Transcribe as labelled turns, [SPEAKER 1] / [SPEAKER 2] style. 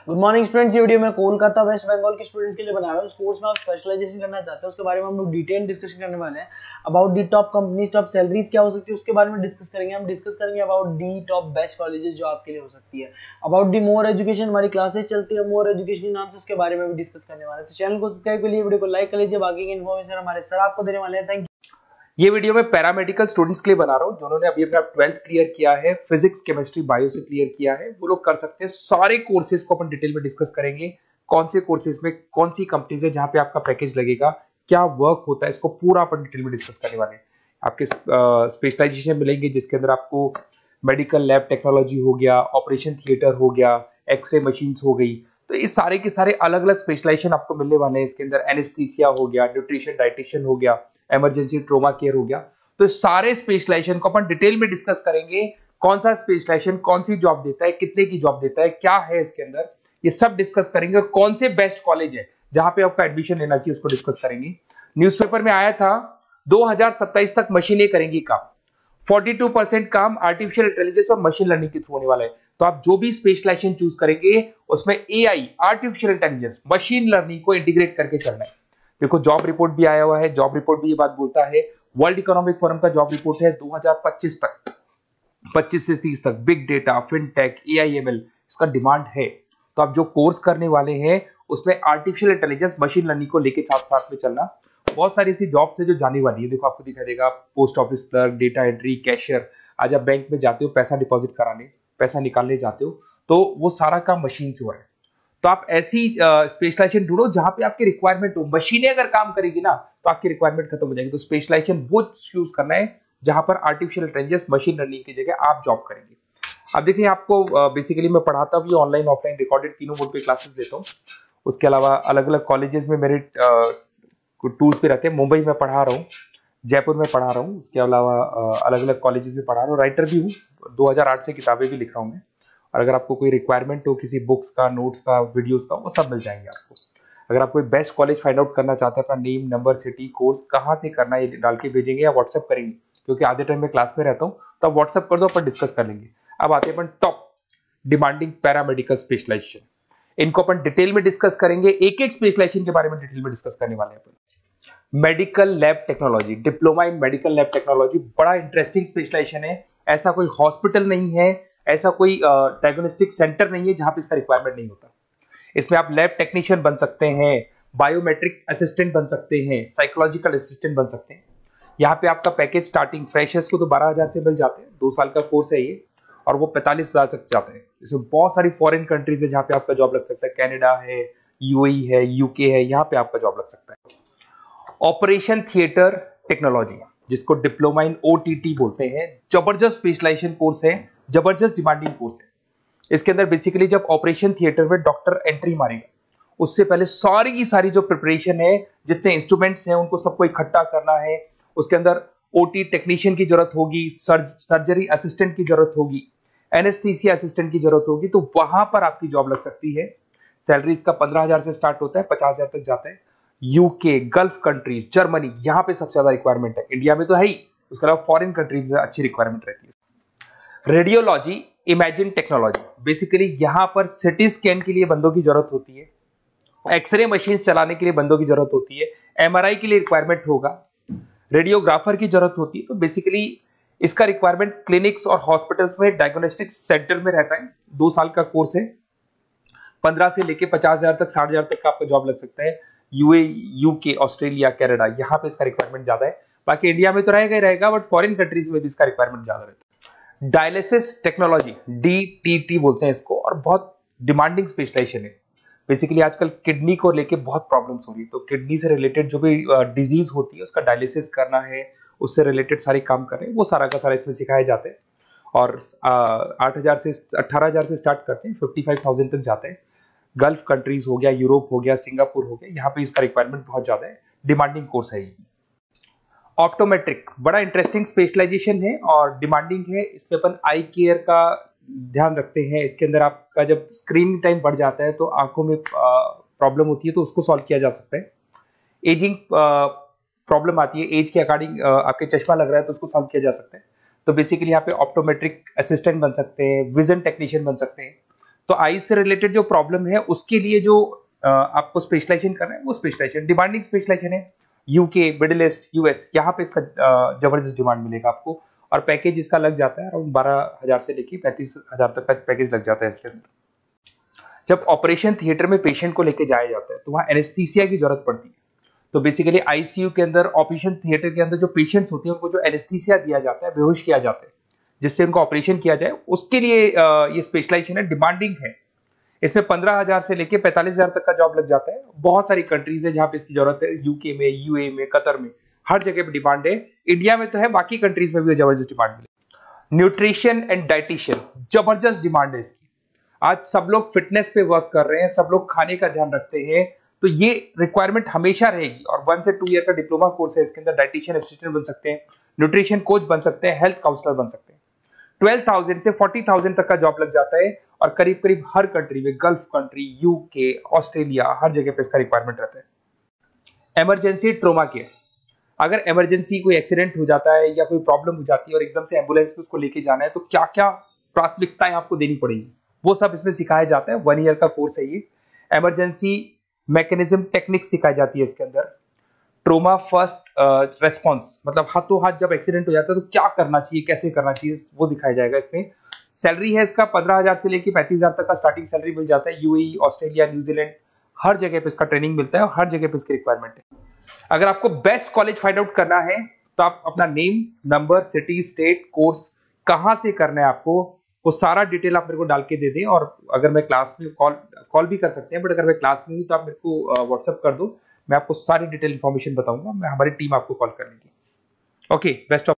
[SPEAKER 1] Good morning students. ये video मैं Kolkata waste Bengal के स्टूडेंट्स के लिए बना रहा हूँ। कोर्स में आप स्पेशलाइजेशन करना चाहते हैं उसके बारे में हम लोग डिटेल डिस्कशन करने वाले हैं। About the top companies, top salaries क्या हो सकती है उसके बारे में डिस्कस करेंगे। हम डिस्कस करेंगे about the top best colleges जो आपके लिए हो सकती है। अबाउट दी मोर एजुकेशन, हमारी क्लासेस चलती है मोर एजुकेशन के नाम से, उसके बारे में भी डिस्कस करने वाले हैं। तो चैनल को सब्सक्राइब कर लिए, वीडियो को लाइक कर लीजिए। बाकी की इन्फॉर्मेशन हमारे सर आपको देने वाले हैं। Thank you.
[SPEAKER 2] ये वीडियो मैं पैरामेडिकल स्टूडेंट्स के लिए बना रहा हूँ जिन्होंने अभी अपना 12th क्लियर किया है, फिजिक्स केमिस्ट्री बायो से क्लियर किया है, वो लोग कर सकते हैं। सारे कोर्सेज को अपन डिटेल में डिस्कस करेंगे। कौन से कोर्सेज में कौन सी कंपनीज है जहां पे आपका पैकेज लगेगा, क्या वर्क होता है, इसको पूरा अपन डिटेल में डिस्कस करने वाले हैं। आपके स्पेशलाइजेशन मिलेंगे जिसके अंदर आपको मेडिकल लैब टेक्नोलॉजी हो गया, ऑपरेशन थिएटर हो गया, एक्सरे मशीन हो गई। तो इस सारे के सारे अलग अलग स्पेशलाइजेशन आपको मिलने वाले हैं। इसके अंदर एनेस्थीसिया हो गया, न्यूट्रिशन डाइटिशियन हो गया, इमरजेंसी ट्रोमा केयर हो गया। तो सारे स्पेशलाइजेशन को अपन डिटेल में डिस्कस करेंगे। कौन सा स्पेशलाइजेशन कौन सी जॉब देता है, कितने की जॉब देता है, क्या है इसके अंदर, ये सब डिस्कस करेंगे। कौन से बेस्ट कॉलेज है जहां पे आपका एडमिशन लेना चाहिए उसको डिस्कस करेंगे। न्यूज़पेपर में आया था 2027 तक मशीनें करेंगी काम। 42% काम आर्टिफिशियल इंटेलिजेंस और मशीन लर्निंग के थ्रू होने वाला है। तो आप जो भी स्पेशलाइजेशन चूज करेंगे उसमें AI, artificial intelligence, machine learning को इंटीग्रेट करके चलना है। देखो जॉब रिपोर्ट भी आया हुआ है, जॉब रिपोर्ट भी ये बात बोलता है। वर्ल्ड इकोनॉमिक फोरम का जॉब रिपोर्ट है 2025 तक, 25 से 30 तक बिग डेटा, फिनटेक, एआईएमएल इसका डिमांड है। तो आप जो कोर्स करने वाले हैं उसमें आर्टिफिशियल इंटेलिजेंस, मशीन लर्निंग को लेके साथ साथ में चलना। बहुत सारी ऐसी जॉब्स है जो जाने वाली है। देखो आपको दिखाई देगा post office clerk, data entry, cashier. आज आप बैंक में जाते हो पैसा डिपॉजिट कराने, पैसा निकालने जाते हो, तो वो सारा काम मशीन से हो रहा है। तो आप ऐसी स्पेशलाइजेशन ढूंढो जहां पे आपकी रिक्वायरमेंट हो। मशीनें अगर काम करेगी ना तो आपकी रिक्वायरमेंट खत्म हो जाएगी। तो स्पेशलाइजेशन वो चूज करना है जहां पर आर्टिफिशियल इंटेलिजेंस, मशीन लर्निंग की जगह आप जॉब करेंगे। अब देखिए आपको बेसिकली मैं पढ़ाता भी ऑनलाइन ऑफलाइन रिकॉर्डेड तीनों मोड पे क्लासेस लेता हूँ। उसके अलावा अलग अलग कॉलेजेस में मेरे टूर्स पे रहते हैं। मुंबई में पढ़ा रहा हूँ, जयपुर में पढ़ा रहा हूँ, उसके अलावा अलग अलग कॉलेजेस में पढ़ा रहा हूँ। राइटर भी हूँ, 2008 से किताबें भी लिख रहा हूँ मैं। और अगर आपको कोई रिक्वायरमेंट हो किसी बुक्स का, नोट्स का, वीडियोस का, वो सब मिल जाएंगे आपको। अगर आप कोई बेस्ट कॉलेज फाइंड आउट करना चाहते हैं, अपना नेम, नंबर, सिटी, कोर्स कहाँ से करना है ये डाल के भेजेंगे या व्हाट्सएप करेंगे, क्योंकि आधे टाइम में क्लास में रहता हूँ। तो आप व्हाट्सएप कर दो, अपन डिस्कस कर लेंगे। अब आते हैं अपन टॉप डिमांडिंग पैरामेडिकल स्पेशलाइजेशन। इनको अपन डिटेल में डिस्कस करेंगे। एक एक स्पेशलाइजेशन के बारे में डिटेल में डिस्कस करने वाले हैं अपन। Medical lab technology, diploma in medical lab technology बड़ा इंटरेस्टिंग स्पेशलाइजेशन है। ऐसा कोई हॉस्पिटल नहीं है, ऐसा कोई डायग्नोस्टिक सेंटर नहीं है जहां पे इसका रिक्वायरमेंट नहीं होता। इसमें आप लैब टेक्नीशियन बन सकते हैं, बायोमेट्रिक असिस्टेंट बन सकते हैं, साइकोलॉजिकल असिस्टेंट बन सकते हैं। यहाँ पे आपका पैकेज स्टार्टिंग फ्रेशर्स को तो 12,000 से मिल जाते हैं। 2 साल का कोर्स है ये, और वो 45,000 तक जाता है। इसमें बहुत सारी फॉरेन कंट्रीज है जहां पे आपका जॉब लग सकता है। कनाडा है, यूएई है, यूके है, यहाँ पे आपका जॉब लग सकता है। ऑपरेशन थिएटर टेक्नोलॉजी, जिसको डिप्लोमा इन ओटीटी बोलते हैं, जबरदस्त स्पेशलाइजेशन कोर्स है, जबरदस्त डिमांडिंग कोर्स है। इसके अंदर बेसिकली जब ऑपरेशन थिएटर में डॉक्टर एंट्री मारेगा उससे पहले सारी की सारी जो प्रिपरेशन है, जितने इंस्ट्रूमेंट्स हैं उनको सबको इकट्ठा करना है। उसके अंदर ओटी टेक्नीशियन की जरूरत होगी, सर्जरी असिस्टेंट की जरूरत होगी, एनेस्थीसिया असिस्टेंट की जरूरत होगी। तो वहां पर आपकी जॉब लग सकती है। सैलरी इसका 15,000 से स्टार्ट होता है, 50,000 तक जाता है। यूके, गल्फ कंट्रीज, जर्मनी, यहाँ पे सबसे ज्यादा रिक्वायरमेंट है। इंडिया में तो है ही, उसके अलावा फॉरेन कंट्रीज में अच्छी रिक्वायरमेंट रहती है। रेडियोलॉजी इमेजिन टेक्नोलॉजी, बेसिकली यहां पर सिटी स्कैन के लिए बंदों की जरूरत होती है, एक्सरे मशीन चलाने के लिए बंदों की जरूरत होती है, एमआरआई के लिए रिक्वायरमेंट होगा, रेडियोग्राफर की जरूरत होती है। तो बेसिकली इसका रिक्वायरमेंट क्लिनिक्स और हॉस्पिटल्स में, डायग्नोस्टिक सेंटर में रहता है। 2 साल का कोर्स है। 15 से लेके 50,000 तक, 60,000 तक का आपका जॉब लग सकता है। यूए, यूके, ऑस्ट्रेलिया, कनाडा, यहाँ पे इसका रिक्वायरमेंट ज्यादा है। बाकी इंडिया में तो रहेगा ही रहेगा, बट फॉरेन कंट्रीज में भी इसका रिक्वायरमेंट ज्यादा रहता है। डायलिसिस टेक्नोलॉजी, डीटीटी बोलते हैं इसको, और बहुत डिमांडिंग स्पेशलाइजेशन है। बेसिकली आजकल किडनी को लेके बहुत प्रॉब्लम्स हो रही है। तो किडनी से रिलेटेड जो भी डिजीज होती है उसका डायलिसिस करना है, उससे रिलेटेड सारे काम कर रहे हैं, वो सारा का सारा इसमें सिखाए जाते हैं। और 8,000 से 18,000 से स्टार्ट करते हैं, 55,000 तक जाते हैं। गल्फ कंट्रीज हो गया, यूरोप हो गया, सिंगापुर हो गया, यहाँ पे इसका रिक्वायरमेंट बहुत ज्यादा है। डिमांडिंग कोर्स है ये। ऑप्टोमेट्रिक बड़ा इंटरेस्टिंग स्पेशलाइजेशन है और डिमांडिंग है। इसमें अपन आई केयर का ध्यान रखते हैं। इसके अंदर आपका जब स्क्रीन टाइम बढ़ जाता है तो आंखों में प्रॉब्लम होती है, तो उसको सॉल्व किया जा सकता है। एजिंग प्रॉब्लम आती है, एज के अकॉर्डिंग आपके चश्मा लग रहा है तो उसको सॉल्व किया जा सकता है। तो बेसिकली यहाँ पे ऑप्टोमेट्रिक असिस्टेंट बन सकते हैं, विजन टेक्नीशियन बन सकते हैं। तो आईज से रिलेटेड जो प्रॉब्लम है उसके लिए जो आपको स्पेशलाइजेशन करना है वो स्पेशलाइजेशन, डिमांडिंग स्पेशलाइजेशन है। यूके, मिडिल ईस्ट, यूएस, यहाँ पे इसका जबरदस्त डिमांड मिलेगा आपको, और पैकेज इसका लग जाता है अराउंड 12,000 से लेके 35,000 तक का पैकेज लग जाता है इसके अंदर। जब ऑपरेशन थिएटर में पेशेंट को लेके जाया जाता है तो वहाँ एनेस्थीसिया की जरूरत पड़ती है। तो बेसिकली आईसीयू के अंदर, ऑपरेशन थिएटर के अंदर जो पेशेंट्स होते हैं उनको जो एनेस्थीसिया दिया जाता है, बेहोश किया जाता है जिससे उनको ऑपरेशन किया जाए, उसके लिए ये स्पेशलाइजेशन है, डिमांडिंग है। इसमें 15,000 से लेके 45,000 तक का जॉब लग जाता है। बहुत सारी कंट्रीज है जहां पे इसकी जरूरत है, यूके में, यूए में, कतर में, हर जगह पे डिमांड है। इंडिया में तो है, बाकी कंट्रीज में भी जबरदस्त डिमांड मिले। न्यूट्रिशन एंड डाइटिशियन, जबरदस्त डिमांड है इसकी। आज सब लोग फिटनेस पे वर्क कर रहे हैं, सब लोग खाने का ध्यान रखते हैं, तो ये रिक्वायरमेंट हमेशा रहेगी। और 1 से 2 ईयर का डिप्लोमा कोर्स है, इसके अंदर डाइटिशियन असिस्टेंट बन सकते हैं, न्यूट्रिशन कोच बन सकते हैं, हेल्थ काउंसलर बन सकते हैं। 12,000 से 40,000 तक का जॉब लग जाता है, और करीब करीब हर कंट्री में, गल्फ कंट्री, यूके, ऑस्ट्रेलिया, हर जगह पे इसका रिक्वायरमेंट रहता है। इमरजेंसी ट्रोमा केयर, अगर इमरजेंसी कोई एक्सीडेंट हो जाता है या कोई प्रॉब्लम हो जाती है और एकदम से एम्बुलेंस में उसको लेके जाना है, तो क्या क्या प्राथमिकताएं आपको देनी पड़ेगी, वो सब इसमें सिखाया जाता है। 1 ईयर का कोर्स है ये। इमरजेंसी मैकेनिज्म टेक्निक सिखाई जाती है इसके अंदर। ट्रोमा फर्स्ट रेस्पॉन्स, मतलब हाथों हाथ जब एक्सीडेंट हो जाता है तो क्या करना चाहिए, कैसे करना चाहिए, वो दिखाया जाएगा इसमें। सैलरी है इसका 15,000 से लेके 35,000 तक का स्टार्टिंग सैलरी मिल जाता है। यूएई, ऑस्ट्रेलिया, न्यूजीलैंड, हर जगह पे इसका ट्रेनिंग मिलता है और हर जगह पे इसकी रिक्वायरमेंट है। अगर आपको बेस्ट कॉलेज फाइंड आउट करना है तो आप अपना name, number, city, state, course कहां से करना है आपको, वो सारा डिटेल आप मेरे को डाल के दे दें। और अगर मैं क्लास में कॉल भी कर सकते हैं, बट अगर मैं क्लास में हूं तो आप मेरे को व्हाट्सएप कर दो, मैं आपको सारी डिटेल इंफॉर्मेशन बताऊंगा, मैं हमारी टीम आपको कॉल कर लेगी। Okay, best of